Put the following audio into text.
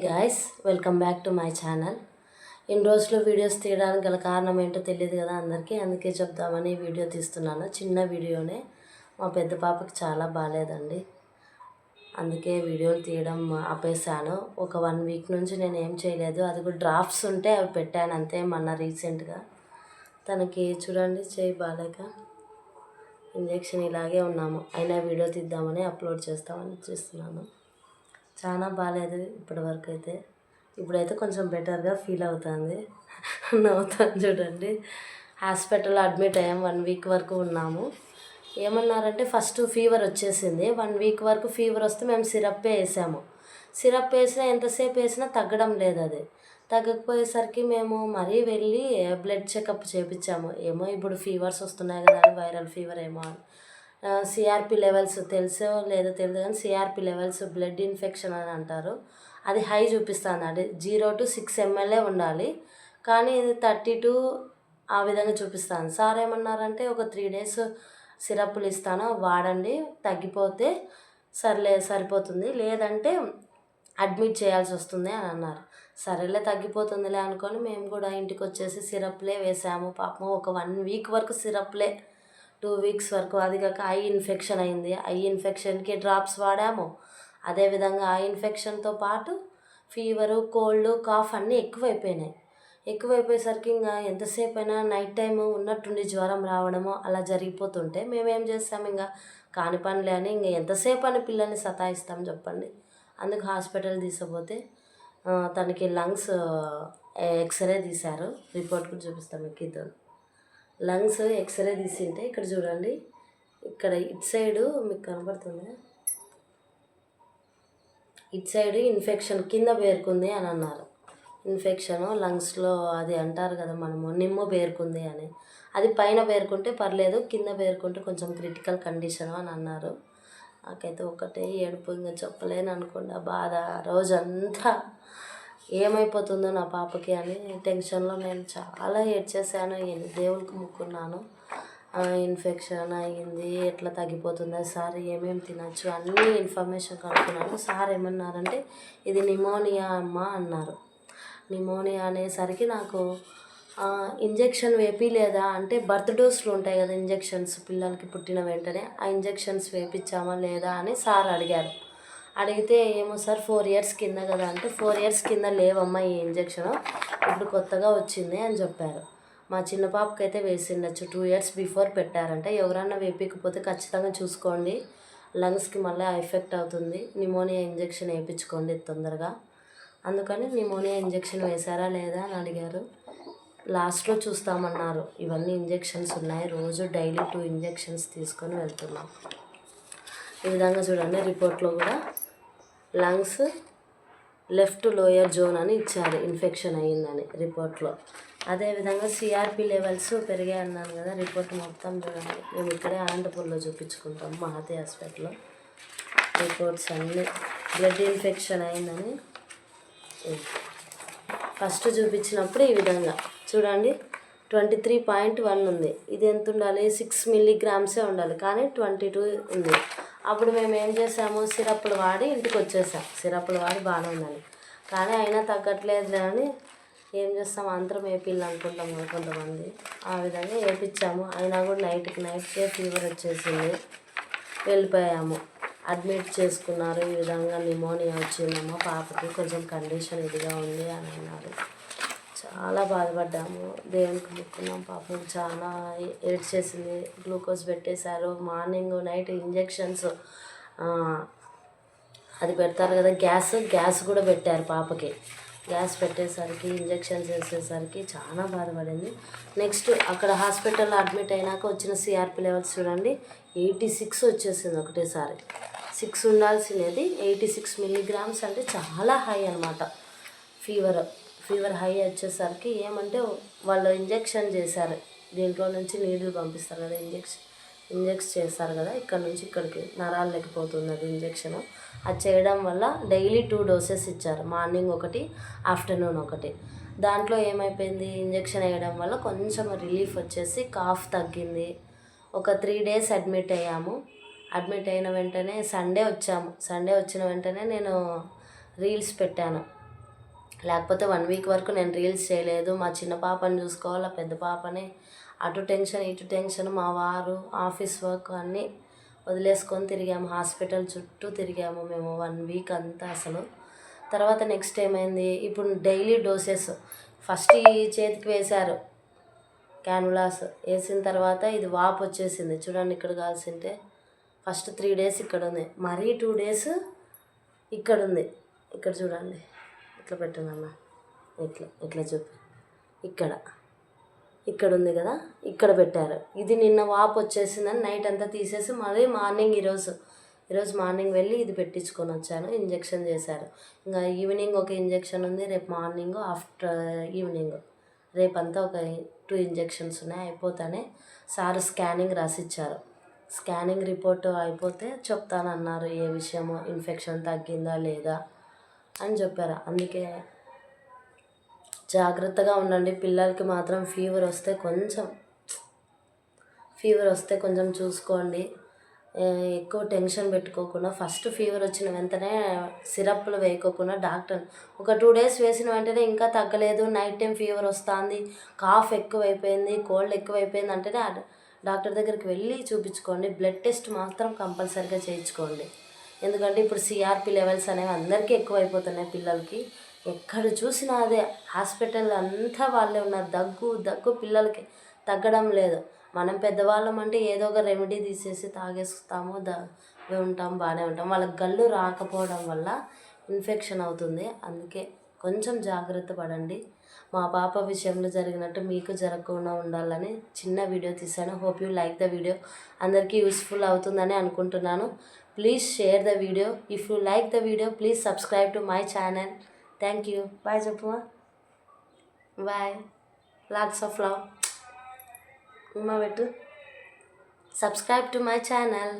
Guys, welcome back to my channel. ఇన్ని రోజులు videos తీయడానికి గల కారణం ఏంటో తెలియదు కదా అందరికీ, అందుకే చెప్దామని వీడియో తీస్తున్నాను. చిన్న వీడియోనే. మా పెద్ద పాపకి చాలా బాగాలేదండి, అందుకే వీడియోలు తీయడం ఆపేసాను. ఒక 1 వీక్ నుంచి నేను ఏం చేయలేదు. అది కూడా డ్రాప్స్ ఉంటే అవి పెట్టాను అంతే. మొన్న రీసెంట్గా తనకి చూడండి చేయి బాగాలేక ఇంజెక్షన్ ఇలాగే ఉన్నాము. అయినా వీడియో తీద్దామని అప్లోడ్ చేస్తామని చేస్తున్నాను. చాలా బాగాలేదు ఇప్పటివరకు అయితే. ఇప్పుడైతే కొంచెం బెటర్గా ఫీల్ అవుతుంది. నవ్వుతాను చూడండి. హాస్పిటల్లో అడ్మిట్ అయ్యాం. 1 వీక్ వరకు ఉన్నాము. ఏమన్నారంటే ఫస్ట్ ఫీవర్ వచ్చేసింది. 1 వీక్ వరకు ఫీవర్ వస్తే మేము సిరప్ వేసాము. సిరప్ వేసినా ఎంతసేపు వేసినా తగ్గడం లేదు. అది తగ్గకపోయేసరికి మేము మరీ వెళ్ళి బ్లడ్ చెకప్ చేయించాము. ఏమో ఇప్పుడు ఫీవర్స్ వస్తున్నాయి కదా అని, వైరల్ ఫీవర్ ఏమో అని. సిఆర్పి లెవెల్స్ తెలుసో లేదో తెలియదు కానీ సిఆర్పి లెవెల్స్ బ్లడ్ ఇన్ఫెక్షన్ అని అంటారు. అది హై చూపిస్తుంది. అది 0 to 6 ml ఉండాలి, కానీ ఇది 32 ఆ విధంగా చూపిస్తాను. సార్ ఏమన్నారంటే ఒక 3 days సిరప్లు ఇస్తాను, వాడండి, తగ్గిపోతే సరిపోతుంది, లేదంటే అడ్మిట్ చేయాల్సి వస్తుంది అని అన్నారు. సరేలే తగ్గిపోతుందిలే అనుకొని మేము కూడా ఇంటికి వచ్చేసి సిరప్లే వేసాము. పాపం ఒక 1 వీక్ వరకు సిరప్లే, 2 weeks వరకు. అది కాక ఐ ఇన్ఫెక్షన్ అయింది. ఐ ఇన్ఫెక్షన్కి డ్రాప్స్ వాడాము. అదేవిధంగా ఐ ఇన్ఫెక్షన్తో పాటు ఫీవరు, కోల్డ్, కాఫ్ అన్నీ ఎక్కువైపోయేసరికి ఇంకా ఎంతసేపు అయినా నైట్ టైం ఉన్నట్టుండి జ్వరం రావడము అలా జరిగిపోతుంటే మేమేం చేస్తాం, ఇంకా కాని పనులే అని ఇంకా ఎంతసేపు అని పిల్లల్ని సతాయిస్తాం చెప్పండి. అందుకు హాస్పిటల్ తీసుకుపోతే తనకి లంగ్స్ ఎక్స్రే తీశారు. రిపోర్ట్ కూడా చూపిస్తాం మీకు. ఇద్దరు లంగ్స్ ఎక్స్రే తీసింటే ఇక్కడ చూడండి, ఇక్కడ ఇటు సైడు మీకు కనబడుతుంది, ఇటు సైడు ఇన్ఫెక్షన్ కింద పేరుకుంది అని అన్నారు. ఇన్ఫెక్షను లంగ్స్లో అది అంటారు కదా మనము, నిమ్ము పేరుకుంది అని. అది పైన పేరుకుంటే పర్లేదు, కింద పేరుకుంటే కొంచెం క్రిటికల్ కండిషను అని అన్నారు. నాకైతే ఒకటే ఏడుపు, ఇంకా చెప్పలేను అనుకోండి ఆ బాధ. రోజంతా ఏమైపోతుందో నా పాపకి అని టెన్షన్లో నేను చాలా ఏడ్చేసాను. దేవునికి మొక్కున్నాను. ఇన్ఫెక్షన్ అయ్యింది, ఎట్లా తగ్గిపోతుందో సార్, ఏమేమి తినచ్చు అన్నీ ఇన్ఫర్మేషన్ కనుక్కున్నాను. సార్ ఏమన్నారంటే ఇది నిమోనియా అమ్మ అన్నారు. నిమోనియా అనేసరికి నాకు ఇంజెక్షన్ వేపిలేదా అంటే, బర్త్ డోస్లు ఉంటాయి కదా ఇంజెక్షన్స్, పిల్లలకి పుట్టిన వెంటనే ఆ ఇంజెక్షన్స్ వేపించామా లేదా అని సార్ అడిగారు. అడిగితే ఏమో సార్ 4 years కింద కదా అంటే, 4 years కింద లేవమ్మా ఈ ఇంజెక్షను, ఇప్పుడు కొత్తగా వచ్చింది అని చెప్పారు. మా చిన్న పాపకైతే వేసిండొచ్చు, 2 years బిఫోర్ పెట్టారంట. ఎవరన్నా వేపించకపోతే ఖచ్చితంగా చూసుకోండి, లంగ్స్కి మళ్ళీ ఎఫెక్ట్ అవుతుంది, నిమోనియా ఇంజెక్షన్ వేయించుకోండి తొందరగా. అందుకని నిమోనియా ఇంజెక్షన్ వేశారా లేదా అని అడిగారు. లాస్ట్లో చూస్తామన్నారు. ఇవన్నీ ఇంజెక్షన్స్ ఉన్నాయి, రోజు డైలీ 2 ఇంజెక్షన్స్ తీసుకొని వెళ్తున్నాం. ఈ విధంగా చూడండి, రిపోర్ట్లో కూడా లంగ్స్ లెఫ్ట్ లోయర్ జోన్ అని ఇచ్చారు, ఇన్ఫెక్షన్ అయ్యిందని రిపోర్ట్లో. అదేవిధంగా సిఆర్పి లెవెల్స్ పెరిగాయి అన్నాను కదా, రిపోర్ట్ మొత్తం చూడండి. మేము ఇక్కడే అనంతపూర్లో చూపించుకుంటాం, మహతి హాస్పిటల్లో. రిపోర్ట్స్ అన్నీ బ్లడ్ ఇన్ఫెక్షన్ అయిందని ఫస్ట్ చూపించినప్పుడు ఈ విధంగా చూడండి, 23.1 ఉంది. ఇది ఎంత ఉండాలి, 6 milligrams ఉండాలి, కానీ 22 ఉంది. అప్పుడు మేము ఏం చేసాము, సిరప్లు వాడి ఇంటికి వచ్చేసాం. సిరప్లు వాడి బాగానే ఉందని, కానీ అయినా తగ్గట్లేదు అని ఏం చేస్తాం, అంతరం వేపిల్లు అనుకుంటాం కొంతమంది. ఆ విధంగా వేపించాము. అయినా కూడా నైట్కే ఫీవర్ వచ్చేసింది. వెళ్ళిపోయాము, అడ్మిట్ చేసుకున్నారు. ఈ విధంగా నిమోనియా వచ్చిందమ్మా పాపకి, కొంచెం కండిషన్ ఇదిగా ఉంది అని అన్నారు. చాలా బాధపడ్డాము, దేవునికి మొక్కున్నాం. పాపం చాలా ఏడ్చేసింది. గ్లూకోజ్ పెట్టేశారు. మార్నింగ్ నైట్ ఇంజెక్షన్స్ అది పెడతారు కదా, గ్యాస్ కూడా పెట్టారు పాపకి. గ్యాస్ పెట్టేసరికి, ఇంజెక్షన్స్ వేసేసరికి చాలా బాధపడింది. నెక్స్ట్ అక్కడ హాస్పిటల్లో అడ్మిట్ అయినాక వచ్చిన సిఆర్పి లెవెల్స్ చూడండి, 86 వచ్చేసింది ఒకటేసారి. 6 ఉండాల్సినది 86 milligrams అంటే చాలా హై అనమాట. ఫీవర్ హై వచ్చేసరికి ఏమంటే వాళ్ళు ఇంజెక్షన్ చేశారు. దీంట్లో నుంచి నీళ్ళు పంపిస్తారు కదా, ఇంజెక్ట్ చేస్తారు కదా, ఇక్కడ నుంచి ఇక్కడికి నరాలు లేకపోతుంది అది ఇంజెక్షన్. అది చేయడం వల్ల డైలీ 2 doses ఇచ్చారు, మార్నింగ్ ఒకటి, ఆఫ్టర్నూన్ ఒకటి. దాంట్లో ఏమైపోయింది, ఇంజెక్షన్ వేయడం వల్ల కొంచెం రిలీఫ్ వచ్చేసి కాఫ్ తగ్గింది. ఒక 3 days అడ్మిట్ అయ్యాము. అడ్మిట్ అయిన వెంటనే సండే వచ్చిన వెంటనే నేను రీల్స్ పెట్టాను. లేకపోతే 1 వీక్ వరకు నేను రీల్స్ చేయలేదు. మా చిన్న పాపని చూసుకోవాలా, పెద్ద పాపని, అటు టెన్షన్ ఇటు టెన్షన్, మా వారు, ఆఫీస్ వర్క్ అన్నీ వదిలేసుకొని తిరిగాము. హాస్పిటల్ చుట్టూ తిరిగాము మేము 1 వీక్ అంతా అసలు. తర్వాత నెక్స్ట్ ఏమైంది, ఇప్పుడు డైలీ డోసెస్ ఫస్ట్ ఈ చేతికి వేశారు క్యాన్యులాస్. వేసిన తర్వాత ఇది వాపు వచ్చేసింది చూడండి, ఇక్కడ కాల్సింటే ఫస్ట్ 3 డేస్ ఇక్కడ ఉంది, మరీ 2 డేస్ ఇక్కడ ఉంది. ఇక్కడ చూడండి, ఇట్లా పెట్టండి, ఇట్లా ఇట్లా చూపి, ఇక్కడ ఉంది కదా, ఇక్కడ పెట్టారు. ఇది నిన్న వాపు వచ్చేసిందని నైట్ అంతా తీసేసి మళ్ళీ మార్నింగ్ ఈరోజు మార్నింగ్ వెళ్ళి ఇది పెట్టించుకొని వచ్చాను. ఇంజెక్షన్ చేశారు. ఇంకా ఈవినింగ్ ఒక ఇంజెక్షన్ ఉంది, రేపు మార్నింగ్ ఆఫ్టర్ ఈవినింగ్, రేపంతా ఒక 2 ఇంజెక్షన్స్ ఉన్నాయి. అయిపోతానే సార్ స్కానింగ్ రాసిచ్చారు. స్కానింగ్ రిపోర్ట్ అయిపోతే చెప్తానన్నారు ఏ విషయమో, ఇన్ఫెక్షన్ తగ్గిందా లేదా అని చెప్పారు. అందుకే జాగ్రత్తగా ఉండండి. పిల్లలకి మాత్రం ఫీవర్ వస్తే కొంచెం చూసుకోండి. ఎక్కువ టెన్షన్ పెట్టుకోకుండా ఫస్ట్ ఫీవర్ వచ్చిన వెంటనే సిరప్లు వేయకోకుండా డాక్టర్ ఒక 2 డేస్ వేసిన వెంటనే ఇంకా తగ్గలేదు, నైట్ టైం ఫీవర్ వస్తుంది, కాఫ్ ఎక్కువైపోయింది, కోల్డ్ ఎక్కువైపోయింది అంటేనే డాక్టర్ దగ్గరికి వెళ్ళి చూపించుకోండి. బ్లడ్ టెస్ట్ మాత్రం కంపల్సరీగా చేయించుకోండి. ఎందుకంటే ఇప్పుడు సిఆర్పి లెవెల్స్ అనేవి అందరికీ ఎక్కువైపోతున్నాయి పిల్లలకి. ఎక్కడ చూసినా అదే, హాస్పిటల్ అంతా వాళ్ళే ఉన్నారు. దగ్గు పిల్లలకి తగ్గడం లేదు. మనం పెద్దవాళ్ళం అంటే ఏదో ఒక రెమెడీ తీసేసి తాగేస్తాము, ఉంటాం, బాగానే ఉంటాం. వాళ్ళకి గళ్ళు రాకపోవడం వల్ల ఇన్ఫెక్షన్ అవుతుంది. అందుకే కొంచెం జాగ్రత్త పడండి. మా పాప విషయంలో జరిగినట్టు మీకు జరగకుండా ఉండాలని చిన్న వీడియో తీశాను. Hope you like the video. అందరికీ యూస్ఫుల్ అవుతుందని అనుకుంటున్నాను. Please share the video. If you like the video please subscribe to my channel. Thank you. Bye చెప్పుమా. బాయ్. Lots of love. ఉమ్మా పెట్టు. Subscribe to my channel.